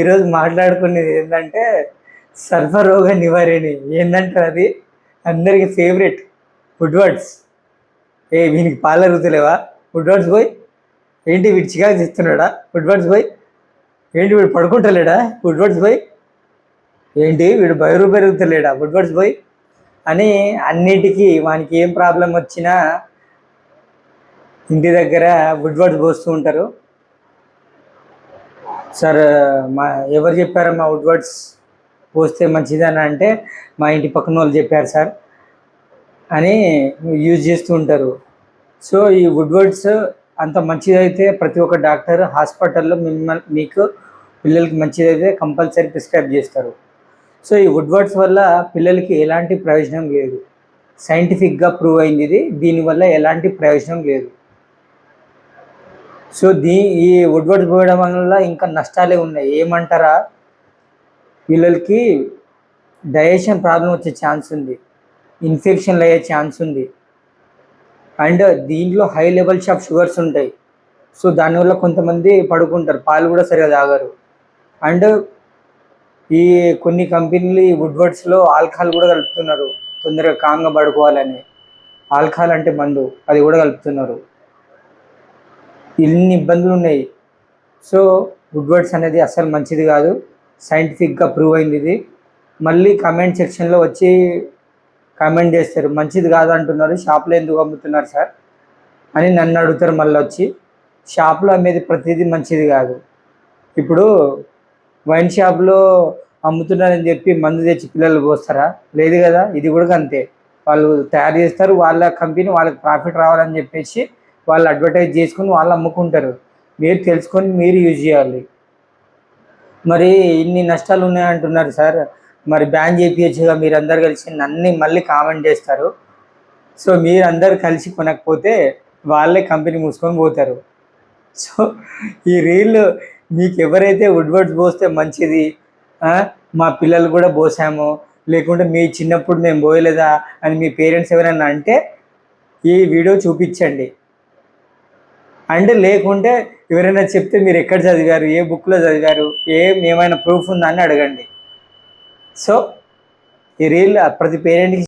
ఈరోజు మాట్లాడుకునేది ఏంటంటే సర్వరోగ నివారిణి ఏంటంటారు అది అందరికి ఫేవరెట్ వుడ్వర్డ్స్. వీనికి పాలరుగుతలేవా వుడ్వర్డ్స్ పోయి? ఏంటి వీడు చికాకు తెస్తున్నాడా వుడ్వర్డ్స్ పోయి? ఏంటి వీడు పడుకుంటలేడా వుడ్వర్డ్స్ పోయి? ఏంటి వీడు బయరు పెరుగుతలేడా వుడ్వర్డ్స్ పోయి అని అన్నిటికీ వానికి ఏం ప్రాబ్లం వచ్చినా ఇంటి దగ్గర వుడ్వర్డ్స్ పోస్తూ ఉంటారు. సార్ ఎవరు చెప్పారు మా వుడ్వర్డ్స్ పోస్తే మంచిదని అంటే మా ఇంటి పక్కన వాళ్ళు చెప్పారు సార్ అని యూజ్ చేస్తూ ఉంటారు. సో ఈ వుడ్వర్డ్స్ అంత మంచిదైతే ప్రతి ఒక్క డాక్టర్ హాస్పిటల్లో మీకు పిల్లలకి మంచిదైతే కంపల్సరీ ప్రిస్క్రైబ్ చేస్తారు. సో ఈ వుడ్వర్డ్స్ వల్ల పిల్లలకి ఎలాంటి ప్రయోజనం లేదు. సైంటిఫిక్గా ప్రూవ్ అయింది ఇది. దీనివల్ల ఎలాంటి ప్రయోజనం లేదు. సో ఈ వుడ్వర్డ్స్ పోయడం వల్ల ఇంకా నష్టాలే ఉన్నాయి. ఏమంటారా, పిల్లలకి డైజెషన్ ప్రాబ్లం వచ్చే ఛాన్స్ ఉంది, ఇన్ఫెక్షన్లు అయ్యే ఛాన్స్ ఉంది, అండ్ దీంట్లో హై లెవెల్స్ ఆఫ్ షుగర్స్ ఉంటాయి. సో దానివల్ల కొంతమంది పడుకుంటారు, పాలు కూడా సరిగా తాగరు. అండ్ ఈ కొన్ని కంపెనీలు ఈ వుడ్వర్డ్స్లో ఆల్కహాల్ కూడా కలుపుతున్నారు, తొందరగా కామ్గా పడుకోవాలని. ఆల్కహాల్ అంటే మందు, అది కూడా కలుపుతున్నారు. ఇన్ని ఇబ్బందులు ఉన్నాయి. సో వుడ్వర్డ్స్ అనేది అస్సలు మంచిది కాదు, సైంటిఫిక్గా ప్రూవ్ అయింది ఇది. మళ్ళీ కమెంట్ సెక్షన్లో వచ్చి కామెంట్ చేస్తారు, మంచిది కాదు అంటున్నారు, షాప్లో ఎందుకు అమ్ముతున్నారు సార్ అని నన్ను అడుగుతారు. మళ్ళీ వచ్చి షాప్లో అమ్మేది ప్రతిదీ మంచిది కాదు. ఇప్పుడు వైన్ షాప్లో అమ్ముతున్నారని చెప్పి మందు తెచ్చి పిల్లలు పోస్తారా? లేదు కదా. ఇది కూడా అంతే, వాళ్ళు తయారు చేస్తారు, వాళ్ళ కంపెనీ వాళ్ళకి ప్రాఫిట్ రావాలని చెప్పేసి వాళ్ళు అడ్వర్టైజ్ చేసుకుని వాళ్ళు అమ్ముకుంటారు. మీరు తెలుసుకొని మీరు యూజ్ చేయాలి. మరి ఇన్ని నష్టాలు ఉన్నాయంటున్నారు సార్, మరి బ్యాన్ చేయించగా మీరు అందరు కలిసి నన్ను మళ్ళీ కామెంట్ చేస్తారు. సో మీరు అందరు కలిసి కొనకపోతే వాళ్ళే కంపెనీ మూసుకొని పోతారు. సో ఈ రీల్ మీకు ఎవరైతే వుడ్వర్డ్స్ పోస్తే మంచిది, మా పిల్లలు కూడా పోసాము, లేకుంటే మీ చిన్నప్పుడు మేము పోయలేదా అని మీ పేరెంట్స్ ఎవరైనా అంటే ఈ వీడియో చూపించండి. అంటే లేకుంటే ఎవరైనా చెప్తే మీరు ఎక్కడ చదివారు, ఏ బుక్లో చదివారు, ఏమైనా ప్రూఫ్ ఉందా అని అడగండి. సో ఈ రీల్ ప్రతి పేరెంట్కి